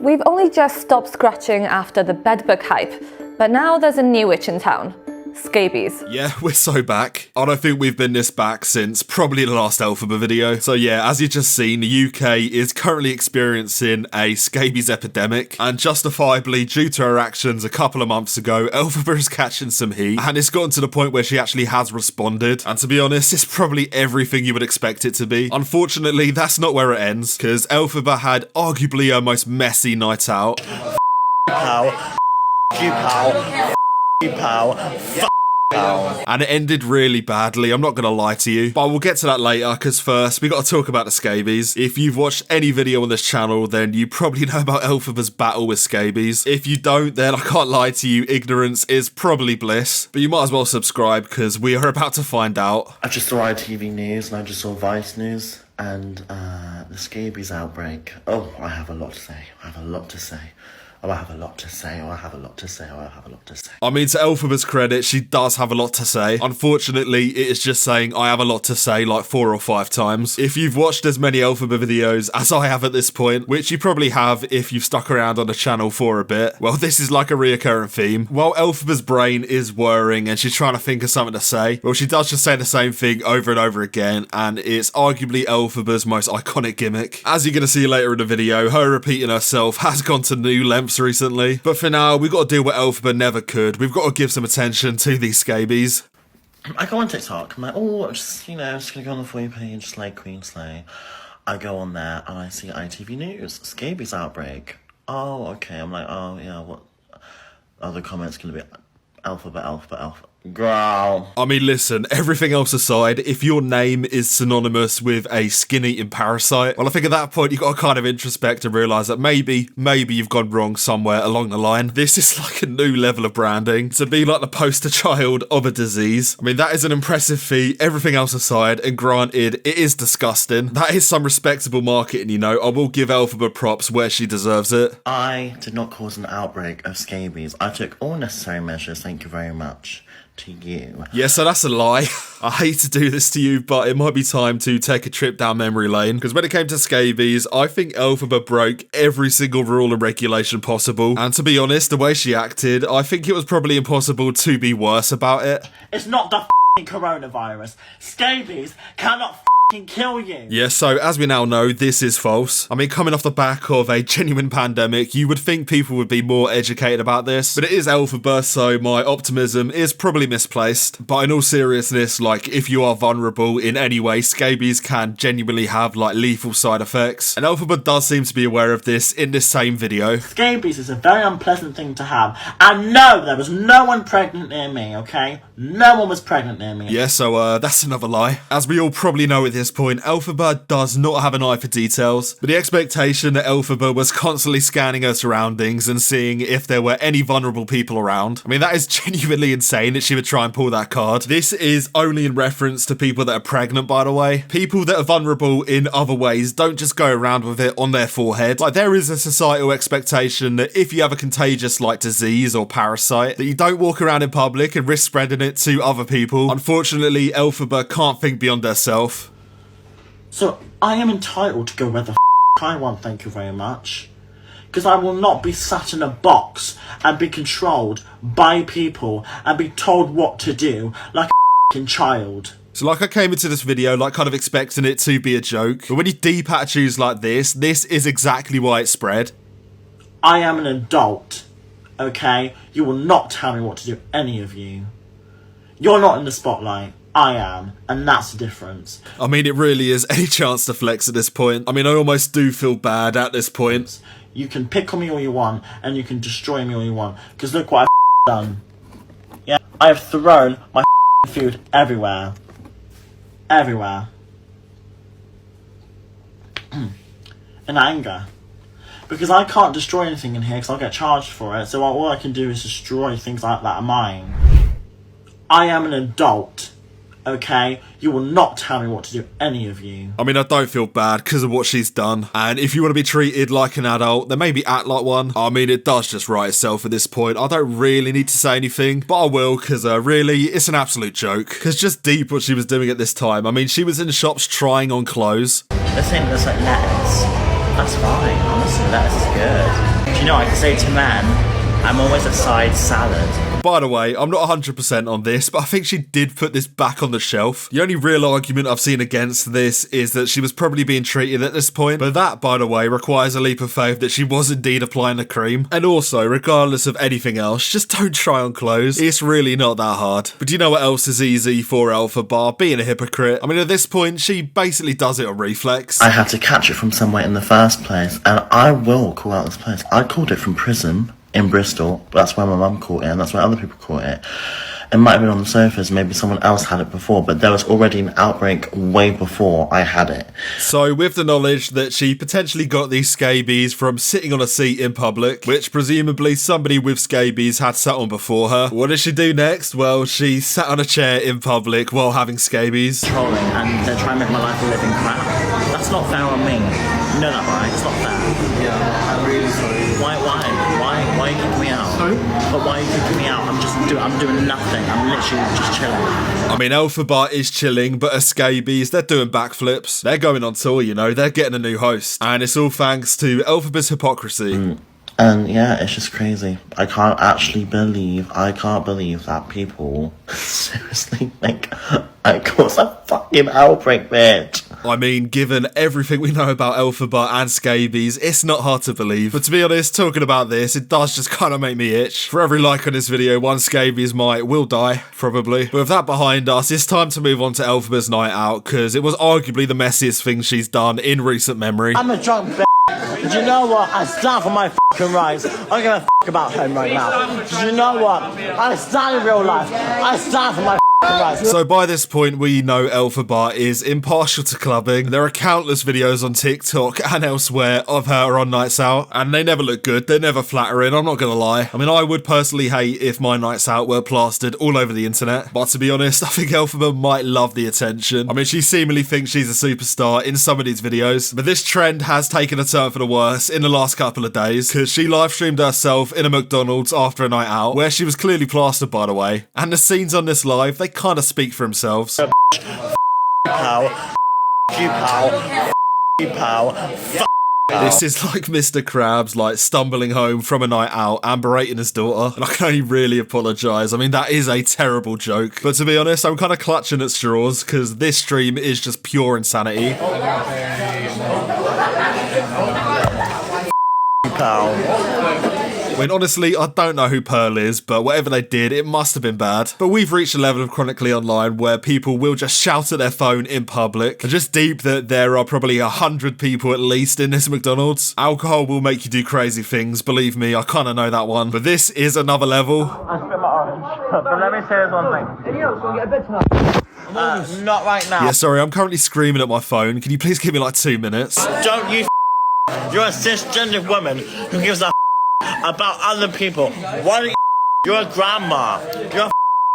We've only just stopped scratching after the bedbug hype, but now there's a new witch in town. Scabies. Yeah, we're so back. I don't think we've been this back since probably the last Elphaba video. So yeah, as you've just seen, the UK is currently experiencing a scabies epidemic, and justifiably, due to her actions a couple of months ago, Elphaba is catching some heat, and it's gotten to the point where she actually has responded. And to be honest, it's probably everything you would expect it to be. Unfortunately, that's not where it ends, because Elphaba had arguably her most messy night out. Pow. You pow. You pow. And it ended really badly, I'm not going to lie to you. But we'll get to that later, because first, we got to talk about the scabies. If you've watched any video on this channel, then you probably know about Elphaba's battle with scabies. If you don't, then I can't lie to you, ignorance is probably bliss. But you might as well subscribe, because we are about to find out. I just saw ITV News, and I just saw Vice News, and the scabies outbreak. Oh, I have a lot to say. I have a lot to say. Oh, I have a lot to say. Oh, I have a lot to say. Oh, I have a lot to say. I mean, to Elphaba's credit, she does have a lot to say. Unfortunately, it is just saying I have a lot to say like 4 or 5 times. If you've watched as many Elphaba videos as I have at this point, which you probably have if you've stuck around on the channel for a bit, well, this is like a reoccurring theme. While Elphaba's brain is whirring and she's trying to think of something to say, well, she does just say the same thing over and over again, and it's arguably Elphaba's most iconic gimmick. As you're going to see later in the video, her repeating herself has gone to new lengths recently, but for now we've got to do what Elphaba never could. We've got to give some attention to these scabies. I go on TikTok, I'm like, oh, just gonna go on the For You page, Slay Queen Slay. I go on there and I see ITV News, scabies outbreak. Oh, okay, I'm like, oh yeah, what other comments gonna be? Elphaba. Girl. I mean, listen, everything else aside, if your name is synonymous with a skin-eating parasite, well, I think at that point you've got to kind of introspect and realise that maybe you've gone wrong somewhere along the line. This is like a new level of branding. To be like the poster child of a disease, I mean, that is an impressive feat, everything else aside, and granted, it is disgusting. That is some respectable marketing, you know. I will give Elphaba props where she deserves it. I did not cause an outbreak of scabies. I took all necessary measures, thank you very much. To you. Yeah, so that's a lie. I hate to do this to you, but it might be time to take a trip down memory lane, because when it came to scabies, I think Elphaba broke every single rule and regulation possible, and to be honest, the way she acted, I think it was probably impossible to be worse about it. It's not the f***ing coronavirus. Scabies cannot f***ing kill you. Yeah, so as we now know, this is false. I mean, coming off the back of a genuine pandemic, you would think people would be more educated about this, but it is Elphaba, so my optimism is probably misplaced. But in all seriousness, like, if you are vulnerable in any way, scabies can genuinely have, like, lethal side effects, and Elphaba does seem to be aware of this in this same video. Scabies is a very unpleasant thing to have, and no, there was no one pregnant near me, okay? No one was pregnant near me. Yeah, so that's another lie. As we all probably know at this point, Elphaba does not have an eye for details, but the expectation that Elphaba was constantly scanning her surroundings and seeing if there were any vulnerable people around, I mean, that is genuinely insane that she would try and pull that card. This is only in reference to people that are pregnant, by the way. People that are vulnerable in other ways don't just go around with it on their forehead. Like, there is a societal expectation that if you have a contagious, like, disease or parasite, that you don't walk around in public and risk spreading it to other people. Unfortunately, Elphaba can't think beyond herself. So, I am entitled to go where the f*** I want, thank you very much. Because I will not be sat in a box and be controlled by people and be told what to do like a f***ing child. So like, I came into this video like kind of expecting it to be a joke, but when you deep attitudes like this is exactly why it spread. I am an adult, okay? You will not tell me what to do, any of you. You're not in the spotlight. I am, and that's the difference. I mean, it really is any chance to flex at this point. I mean, I almost do feel bad at this point. You can pick on me all you want, and you can destroy me all you want, because look what I've done. Yeah, I have thrown my food everywhere. Everywhere. In anger. Because I can't destroy anything in here, because I'll get charged for it, so all I can do is destroy things like that of mine. I am an adult. Okay, you will not tell me what to do, any of you. I mean, I don't feel bad because of what she's done. And if you want to be treated like an adult, then maybe act like one. I mean, it does just write itself at this point. I don't really need to say anything, but I will, because really, it's an absolute joke. Because just deep what she was doing at this time. I mean, she was in shops trying on clothes. They're saying there's like letters. That's fine. Honestly, lettuce is good. Do you know, I can say to men, I'm always a side salad. By the way, I'm not 100% on this, but I think she did put this back on the shelf. The only real argument I've seen against this is that she was probably being treated at this point, but that, by the way, requires a leap of faith that she was indeed applying the cream. And also, regardless of anything else, just don't try on clothes. It's really not that hard. But do you know what else is easy for Elphaba? Being a hypocrite. I mean, at this point, she basically does it on reflex. I had to catch it from somewhere in the first place, and I will call out this place. I called it from prison in Bristol, but that's where my mum caught it, and that's where other people caught it. It might have been on the sofas, maybe someone else had it before, but there was already an outbreak way before I had it. So with the knowledge that she potentially got these scabies from sitting on a seat in public, which presumably somebody with scabies had sat on before her, what did she do next? Well, she sat on a chair in public while having scabies. Trolling, and they're trying to make my life a living crap. That's not fair on me. You know that, right? It's not fair. Yeah, I'm really sorry. Why are you kicking me out? Sorry? But why are you kicking me out? I'm doing nothing. I'm literally just chilling. I mean, Elphaba is chilling, but her scabies, they're doing backflips. They're going on tour, you know, they're getting a new host. And it's all thanks to Elphaba's hypocrisy. And yeah, it's just crazy. I can't believe that people seriously think I caused a fucking outbreak, bitch. I mean, given everything we know about Elphaba and scabies, it's not hard to believe. But to be honest, talking about this, it does just kind of make me itch. For every like on this video, one scabies will die, probably. But with that behind us, it's time to move on to Elphaba's night out, because it was arguably the messiest thing she's done in recent memory. I'm a drunk bitch. Do you know what? I stand for my fucking rights. I don't give a about him right now. Do you know what? I stand in real life. I stand for my rights. So by this point, we know Elphaba is impartial to clubbing. There are countless videos on TikTok and elsewhere of her on nights out, and they never look good. They're never flattering, I'm not gonna lie. I mean, I would personally hate if my nights out were plastered all over the internet, but to be honest, I think Elphaba might love the attention. I mean, she seemingly thinks she's a superstar in some of these videos, but this trend has taken a turn for the worse in the last couple of days, because she live streamed herself in a McDonald's after a night out, where she was clearly plastered, by the way, and the scenes on this live, they kind of speak for themselves. This is like Mr. Krabs, like, stumbling home from a night out and berating his daughter, and I can only really apologise. I mean, that is a terrible joke, but to be honest, I'm kind of clutching at straws, because this stream is just pure insanity. I mean, honestly, I don't know who Pearl is, but whatever they did, it must have been bad. But we've reached a level of chronically online where people will just shout at their phone in public. And just deep that there are probably 100 people at least in this McDonald's. Alcohol will make you do crazy things, believe me, I kind of know that one. But this is another level. I spit my orange, but let me say this one thing. Any else want to get a bed tonight? Not right now. Yeah, sorry, I'm currently screaming at my phone. Can you please give me like 2 minutes? Don't you You're a cisgender woman who gives a about other people. Why don't you You're a grandma. You're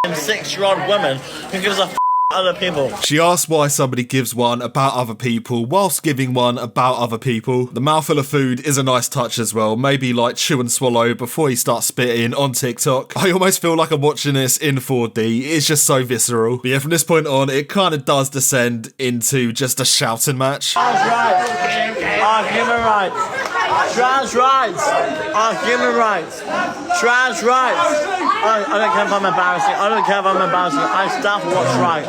a 6-year-old woman who gives a other people. She asked why somebody gives one about other people whilst giving one about other people. The mouthful of food is a nice touch as well. Maybe like chew and swallow before you start spitting on TikTok. I almost feel like I'm watching this in 4D. It's just so visceral. But yeah, from this point on, it kind of does descend into just a shouting match. Trans rights are human rights. Trans rights are human rights. Trans rights. I don't care if I'm embarrassing. I don't care if I'm embarrassing. I stand for what's right.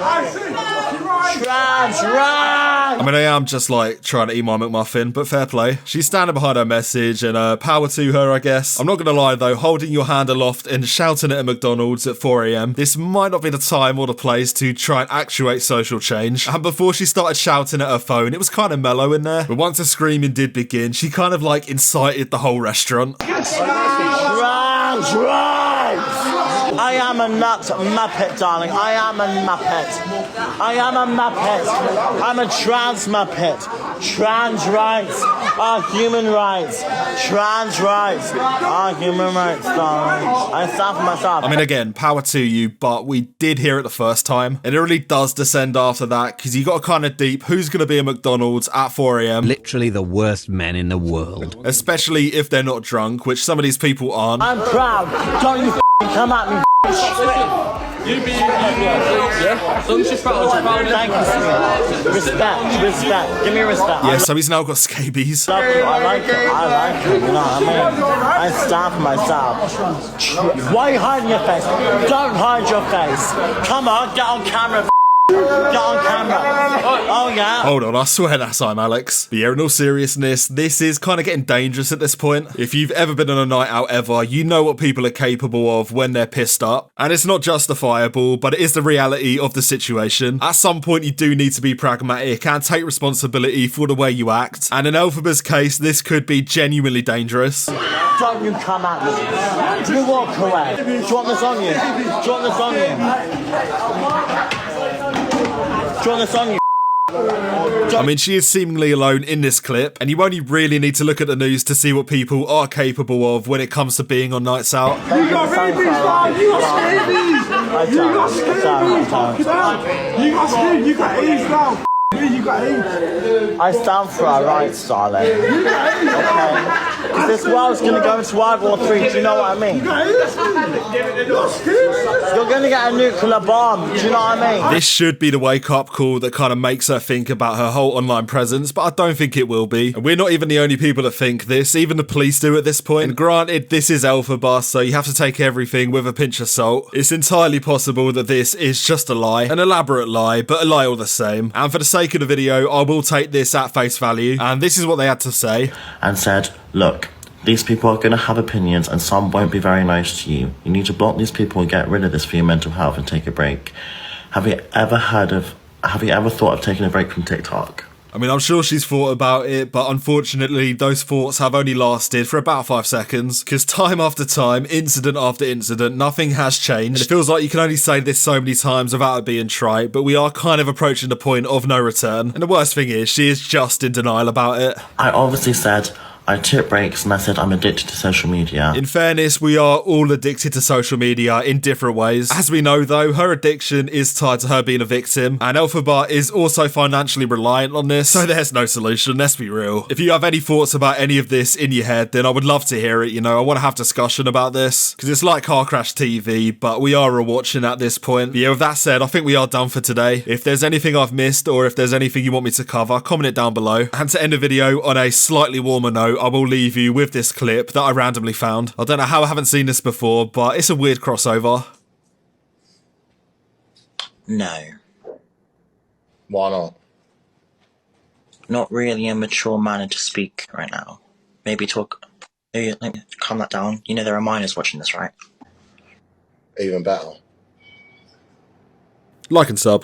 Trans rights. I mean, I am just like trying to eat my McMuffin, but fair play. She's standing behind her message and power to her, I guess. I'm not gonna lie though, holding your hand aloft and shouting at a McDonald's at 4 AM, this might not be the time or the place to try and actuate social change. And before she started shouting at her phone, it was kind of mellow in there. But once the screaming did begin, she kind of like incited the whole restaurant. Trans rights. I am a nut muppet, darling. I am a muppet. I am a muppet. I'm a trans muppet. Trans rights are human rights. Trans rights are human rights, darling. I stand for myself. I mean, again, power to you, but we did hear it the first time. And it really does descend after that, because you got kind of deep who's going to be at McDonald's at 4 AM. Literally the worst men in the world. Especially if they're not drunk, which some of these people aren't. I'm proud. Don't you come at me, Thank you, sweetheart. Respect. Give me respect. Yeah, so he's now got scabies. I like it. You know what I mean? I stand for myself. Why are you hiding your face? Don't hide your face. Come on, get on camera. Get on camera. Oh yeah. Hold on, I swear that's I'm Alex. But yeah, in all seriousness, this is kind of getting dangerous at this point. If you've ever been on a night out ever, you know what people are capable of when they're pissed up. And it's not justifiable, but it is the reality of the situation. At some point, you do need to be pragmatic and take responsibility for the way you act. And in Elphaba's case, this could be genuinely dangerous. Don't you come at me. You walk away. Do you want this on you? Do you want this on you? Do you want this on you? I mean, she is seemingly alone in this clip, and you only really need to look at the news to see what people are capable of when it comes to being on nights out. You got rabies, man! You got scabies! You got scabies! You got scabies! You got AIDS now! You got AIDS! I stand for our rights, darling. Okay? Because this world's gonna go into World War III, do you know what I mean? You're gonna get a nuclear bomb, do you know what I mean? This should be the wake-up call that kind of makes her think about her whole online presence, but I don't think it will be. And we're not even the only people that think this, even the police do at this point. And granted, this is Elphaba, so you have to take everything with a pinch of salt. It's entirely possible that this is just a lie, an elaborate lie, but a lie all the same. And for the sake of the video, I will take this at face value, and this is what they had to say. And said, look, these people are going to have opinions and some won't be very nice to you. You need to block these people and get rid of this for your mental health and take a break. Have you ever thought of taking a break from TikTok? I mean, I'm sure she's thought about it, but unfortunately, those thoughts have only lasted for about 5 seconds, because time after time, incident after incident, nothing has changed. And it feels like you can only say this so many times without it being trite, but we are kind of approaching the point of no return. And the worst thing is, she is just in denial about it. I obviously said I took breaks and I said I'm addicted to social media. In fairness, we are all addicted to social media in different ways. As we know though, her addiction is tied to her being a victim, and Elphaba is also financially reliant on this, so there's no solution, let's be real. If you have any thoughts about any of this in your head, then I would love to hear it, you know, I want to have discussion about this, because it's like Car Crash TV, but we are watching at this point. But yeah, with that said, I think we are done for today. If there's anything I've missed, or if there's anything you want me to cover, comment it down below. And to end the video on a slightly warmer note, I will leave you with this clip that I randomly found. I don't know how I haven't seen this before, but it's a weird crossover. No. Why not? Not really a mature manner to speak right now. Maybe talk... Maybe, calm that down. You know there are minors watching this, right? Even better. Like and sub.